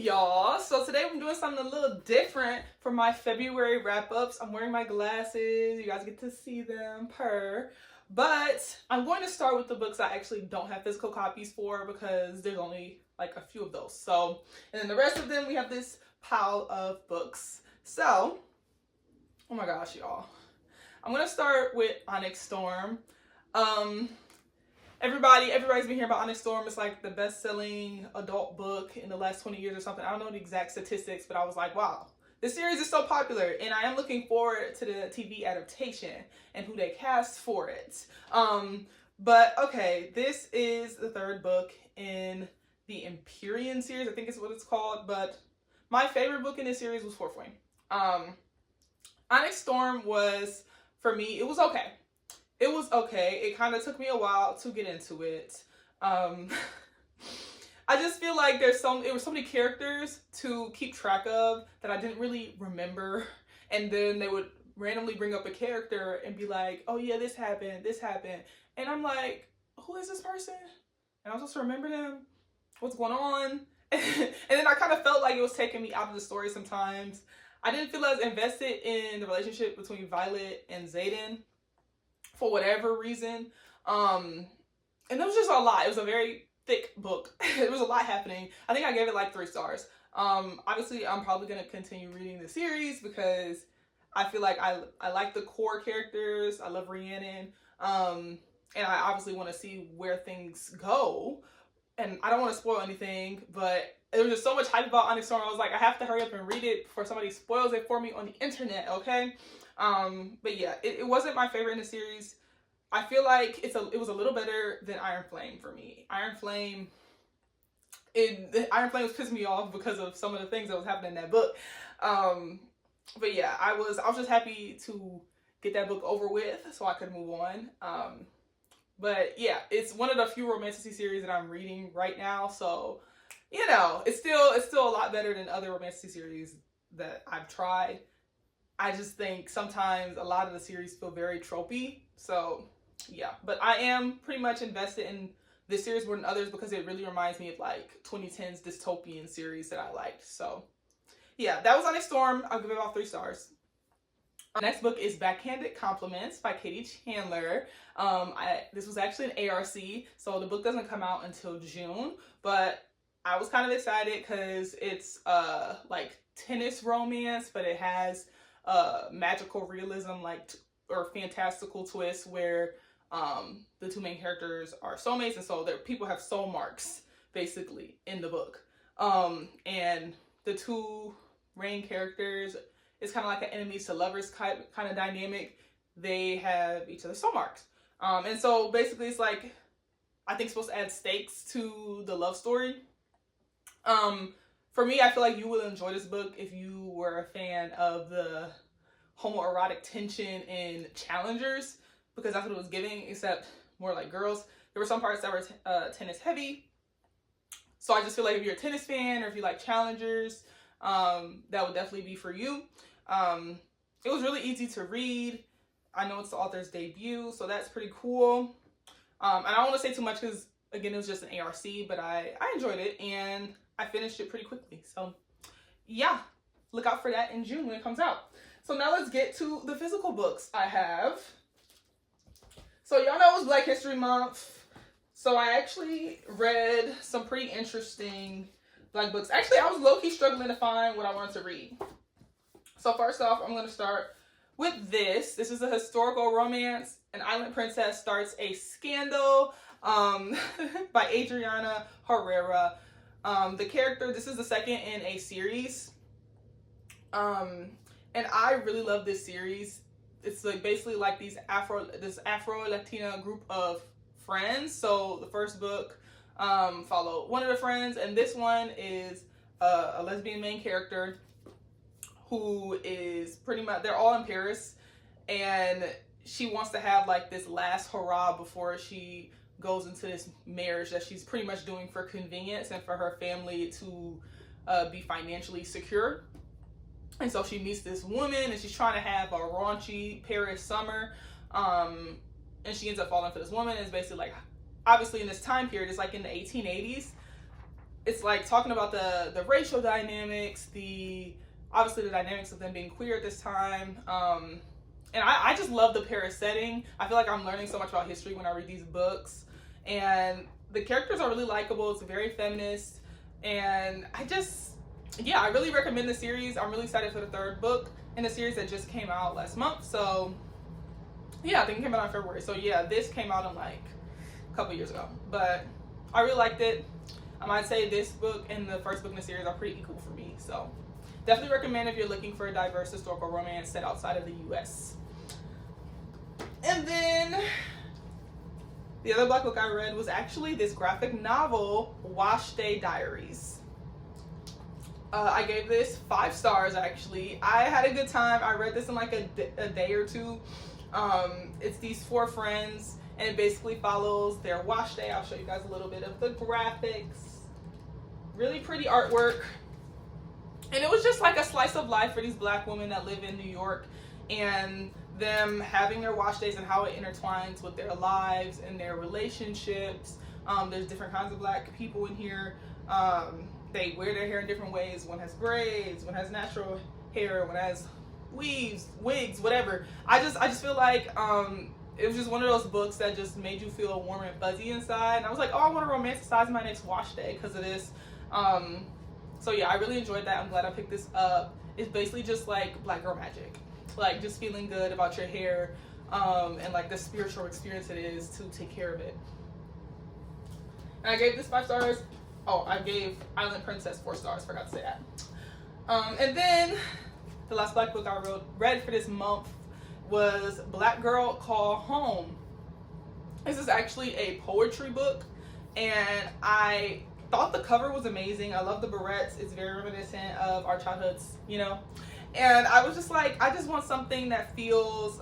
y'all. So today I'm doing something a little different for my February wrap-ups. I'm wearing my glasses. You guys get to see them but I'm going to start with the books I actually don't have physical copies for because there's only like a few of those. So, and then the rest of them, we have this pile of books. So, oh my gosh, y'all. I'm going to start with Onyx Storm. Everybody's been hearing about Onyx Storm. It's like the best-selling adult book in the last 20 years or something. I don't know the exact statistics, but I was like, wow, this series is so popular, and I am looking forward to the TV adaptation and who they cast for it. But okay, this is the third book in the Empyrean series, I think is what it's called, but my favorite book in this series was Fourth Wing. Onyx Storm was, for me, it was okay. It was okay. It kind of took me a while to get into it. I just feel like it was so many characters to keep track of that I didn't really remember. And then they would randomly bring up a character and be like, oh yeah, this happened. And I'm like, who is this person? And I'm supposed to remember them? What's going on? And then I kind of felt like it was taking me out of the story sometimes. I didn't feel as invested in the relationship between Violet and Xaden for whatever reason. And it was just a lot. It was a very thick book. There was a lot happening. I think I gave it like 3 stars. Obviously, I'm probably going to continue reading the series because I feel like I like the core characters. I love Rhiannon. And I obviously want to see where things go. And I don't want to spoil anything, but there was just so much hype about Onyx Storm. I was like, I have to hurry up and read it before somebody spoils it for me on the internet, okay? But yeah, it wasn't my favorite in the series. I feel like it was a little better than Iron Flame for me. Iron Flame was pissing me off because of some of the things that was happening in that book. But yeah, I was just happy to get that book over with so I could move on. But yeah, it's one of the few romantasy series that I'm reading right now. So, you know, it's still a lot better than other romantasy series that I've tried. I just think sometimes a lot of the series feel very tropey. So yeah, but I am pretty much invested in this series more than others because it really reminds me of like 2010's dystopian series that I liked. So yeah, that was Onyx Storm. I'll give it about 3 stars. Our next book is Backhanded Compliments by Katie Chandler. This was actually an ARC, so the book doesn't come out until June, but I was kind of excited because it's like tennis romance, but it has magical realism or fantastical twist where the 2 main characters are soulmates, and so people have soul marks basically in the book. And the 2 main characters, it's kind of like an enemies to lovers kind of dynamic. They have each other's soul marks. And so basically it's like, I think it's supposed to add stakes to the love story. For me, I feel like you will enjoy this book if you were a fan of the homoerotic tension in Challengers, because that's what it was giving, except more like girls. There were some parts that were tennis heavy. So I just feel like if you're a tennis fan or if you like Challengers, that would definitely be for you. It was really easy to read. I know it's the author's debut, so that's pretty cool. And I don't want to say too much because, again, it was just an ARC, but I enjoyed it and I finished it pretty quickly. So yeah, look out for that in June when it comes out. So now let's get to the physical books I have. So y'all know it's Black History Month. So I actually read some pretty interesting Black books. Actually, I was low-key struggling to find what I wanted to read. So first off, I'm going to start with this. This is a historical romance. An island princess starts a scandal by Adriana Herrera. This is the second in a series. And I really love this series. It's like basically like this Afro-Latina group of friends. So the first book followed one of the friends, and this one is a lesbian main character who is pretty much, they're all in Paris, and she wants to have like this last hurrah before she goes into this marriage that she's pretty much doing for convenience and for her family to be financially secure. And so she meets this woman and she's trying to have a raunchy Paris summer, and she ends up falling for this woman. It's basically like, obviously in this time period, it's like in the 1880s, it's like talking about the racial dynamics, obviously the dynamics of them being queer at this time. And I just love the Paris setting. I feel like I'm learning so much about history when I read these books. And the characters are really likable. It's very feminist. And I really recommend the series. I'm really excited for the third book in the series that just came out last month. So, yeah, I think it came out in February. So, yeah, this came out in like a couple years ago. But I really liked it. I might say this book and the first book in the series are pretty equal for me. So, definitely recommend if you're looking for a diverse historical romance set outside of the U.S. And then the other Black book I read was actually this graphic novel, Wash Day Diaries. I gave this 5 stars, actually. I had a good time. I read this in like a day or two. It's these 4 friends, and it basically follows their wash day. I'll show you guys a little bit of the graphics. Really pretty artwork. And it was just like a slice of life for these Black women that live in New York, and them having their wash days and how it intertwines with their lives and their relationships. There's different kinds of Black people in here. They wear their hair in different ways. One has braids, one has natural hair, one has weaves, wigs, whatever. I just feel like it was just one of those books that just made you feel warm and fuzzy inside. And I was like, oh, I want to romanticize my next wash day because of this. So yeah, I really enjoyed that. I'm glad I picked this up. It's basically just like Black girl magic. Like just feeling good about your hair, and like the spiritual experience it is to take care of it. And I gave this 5 stars. Oh, I gave Island Princess 4 stars. Forgot to say that. And then the last Black book I read for this month was Black Girl Call Home. This is actually a poetry book, and I thought the cover was amazing. I love the barrettes. It's very reminiscent of our childhoods, you know. And I was just like, I just want something that feels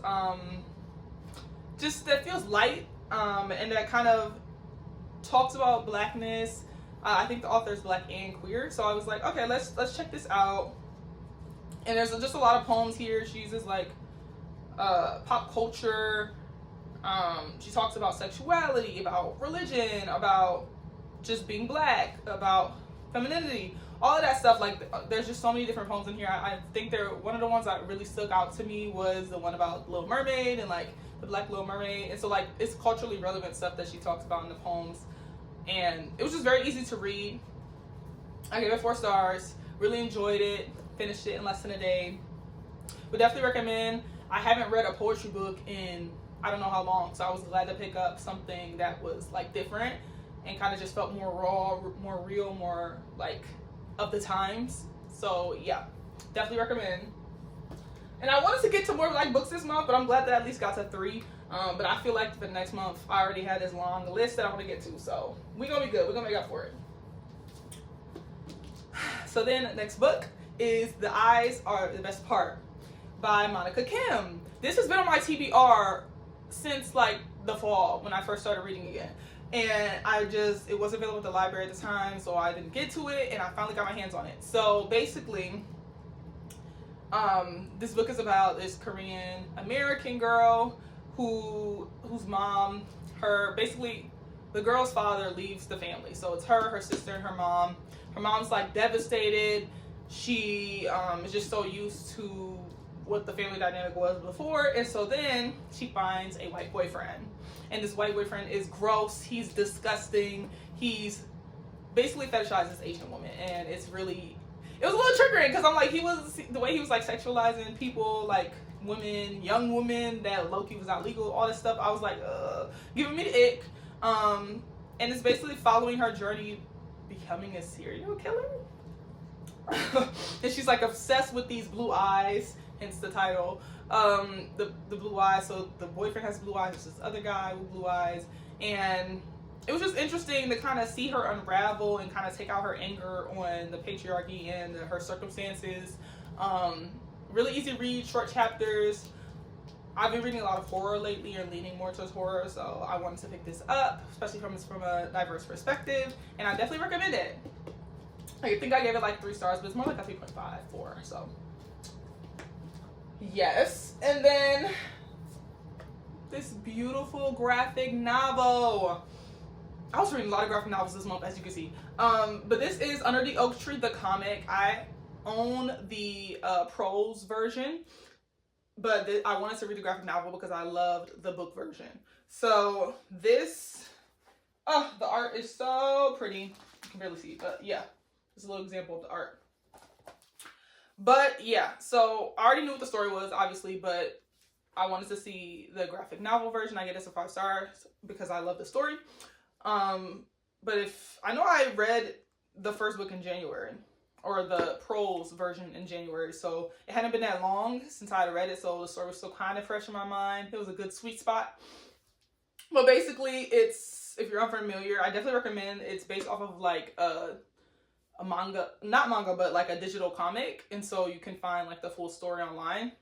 light, and that kind of talks about Blackness. I think the author is Black and queer, so I was like, okay, let's check this out. And there's just a lot of poems here. She uses like pop culture. She talks about sexuality, about religion, about just being Black, about femininity, all of that stuff. Like there's just so many different poems in here. I think one of the ones that really stuck out to me was the one about Little Mermaid and like the Black Little Mermaid. And so like it's culturally relevant stuff that she talks about in the poems. And it was just very easy to read. I gave it 4 stars. Really enjoyed it. Finished it in less than a day. Would definitely recommend. I haven't read a poetry book in I don't know how long, so I was glad to pick up something that was like different and kind of just felt more raw, more real, more like of the times. So yeah, definitely recommend. And I wanted to get to more Black books this month, but I'm glad that I at least got to 3. But I feel like for the next month, I already had this long list that I want to get to. So we're going to be good. We're going to make up for it. So then the next book is The Eyes Are the Best Part by Monica Kim. This has been on my TBR since like the fall when I first started reading again. And it wasn't available at the library at the time, so I didn't get to it, and I finally got my hands on it. So basically, this book is about this Korean American girl whose mom, the girl's father leaves the family. So it's her sister, and her mom. Her mom's like devastated. She is just so used to what the family dynamic was before, and so then she finds a white boyfriend. And this white boyfriend is gross. He's disgusting. He's basically fetishizes Asian women, and it was a little triggering because I'm like, the way he was like sexualizing people, like women, young women that low-key was not legal, all this stuff. I was like, giving me the ick. And it's basically following her journey becoming a serial killer. And she's like obsessed with these blue eyes, hence the title. The blue eyes. So the boyfriend has blue eyes. There's this other guy with blue eyes, and it was just interesting to kind of see her unravel and kind of take out her anger on the patriarchy and her circumstances. Really easy read, short chapters. I've been reading a lot of horror lately and leaning more towards horror, so I wanted to pick this up, especially from a diverse perspective, and I definitely recommend it. I think I gave it like 3 stars, but it's more like a 3.5, 4, so. Yes, and then this beautiful graphic novel. I was reading a lot of graphic novels this month, as you can see. But this is Under the Oak Tree, the comic. I own the prose version, but I wanted to read the graphic novel because I loved the book version. So this, oh, the art is so pretty. You can barely see it, but yeah, it's a little example of the art. But yeah, so I already knew what the story was, obviously, but I wanted to see the graphic novel version. I get this a 5 stars because I love the story. But if I know I read the first book in January, or the prose version in January, so it hadn't been that long since I had read it, so the story was still kind of fresh in my mind. It was a good sweet spot. But basically, it's, if you're unfamiliar, I definitely recommend. It's based off of like a manga, not manga, but like a digital comic, and so you can find like the full story online,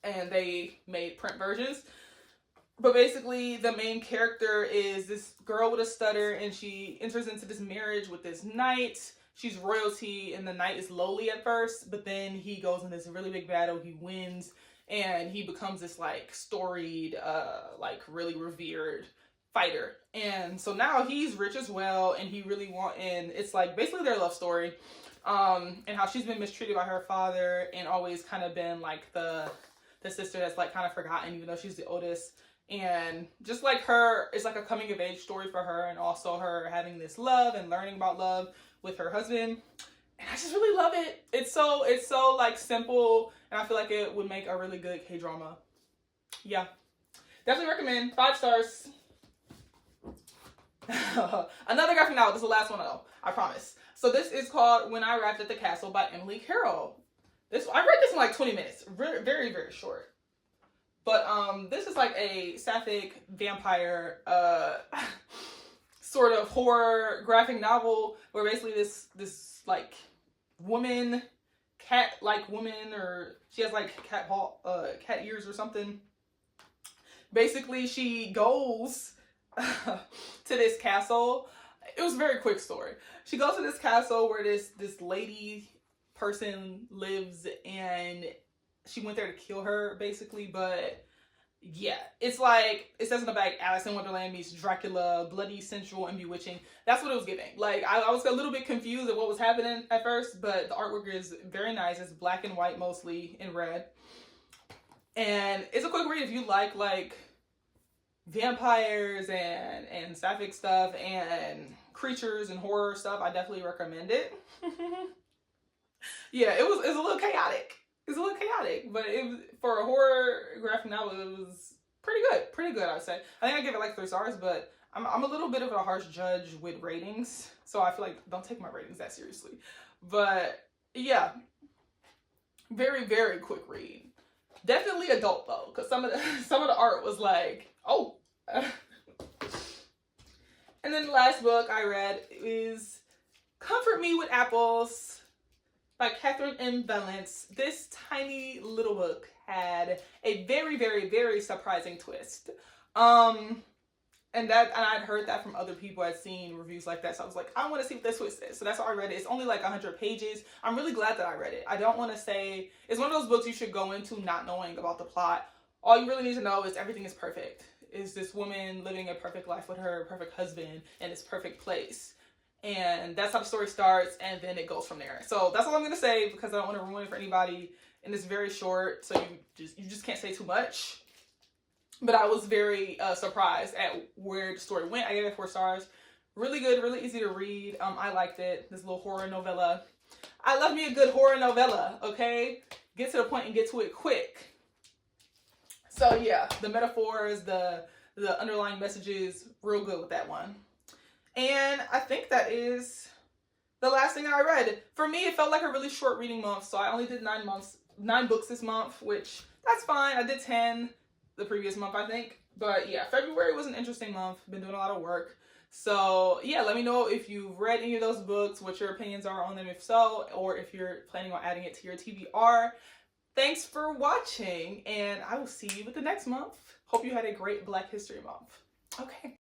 and they made print versions. But basically, the main character is this girl with a stutter, and she enters into this marriage with this knight. She's royalty, and the knight is lowly at first, but then he goes in this really big battle, he wins, and he becomes this like storied, like really revered fighter. And so now he's rich as well, and he really and it's like basically their love story, and how she's been mistreated by her father and always kind of been like the sister that's like kind of forgotten, even though she's the oldest. And just like her, it's like a coming of age story for her, and also her having this love and learning about love with her husband. And I just really love it. It's so like simple, and I feel like it would make a really good K-drama. Yeah, definitely recommend. 5 stars. Another graphic novel. This is the last one though, I promise. So this is called When I Arrived at the Castle by Emily Carroll. I read this in like 20 minutes. Very, very, very short. But this is like a sapphic vampire sort of horror graphic novel where basically this like woman, cat-like woman, or she has like cat ears or something. Basically, she goes to this castle. It was a very quick story. She goes to this castle where this lady person lives, and she went there to kill her, basically. But yeah, it's like, it says in the back, Alice in Wonderland meets Dracula, bloody, sensual, and bewitching. That's what it was giving. Like, I was a little bit confused at what was happening at first, but the artwork is very nice. It's black and white mostly, and red. And it's a quick read if you like vampires and sapphic stuff and creatures and horror stuff. I definitely recommend it. Yeah, it was a little chaotic. It's a little chaotic, but it was, for a horror graphic novel, it was pretty good, I would say. I think I give it like 3 stars, but I'm a little bit of a harsh judge with ratings, so I feel like don't take my ratings that seriously. But yeah, very, very quick read. Definitely adult though, because some of the art was like, oh. And then the last book I read is Comfort Me with Apples by Catherine M. Valence. This tiny little book had a very, very, very surprising twist. And I'd heard that from other people. I'd seen reviews like that, so I was like, I want to see what this twist is. So that's why I read it. It's only like 100 pages. I'm really glad that I read it. I don't want to say, it's one of those books you should go into not knowing about the plot. All you really need to know is everything is perfect. Is this woman living a perfect life with her perfect husband in this perfect place. And that's how the story starts, and then it goes from there. So that's all I'm going to say, because I don't want to ruin it for anybody. And it's very short, so you just can't say too much. But I was very surprised at where the story went. I gave it 4 stars. Really good, really easy to read. I liked it. This little horror novella. I love me a good horror novella, okay? Get to the point and get to it quick. So yeah, the metaphors, the underlying messages, real good with that one. And I think that is the last thing I read. For me, it felt like a really short reading month, so I only did 9 books this month, which that's fine. I did 10 the previous month, I think. But yeah, February was an interesting month. Been doing a lot of work. So yeah, let me know if you've read any of those books, what your opinions are on them if so, or if you're planning on adding it to your TBR. Thanks for watching, and I will see you with the next month. Hope you had a great Black History Month. Okay.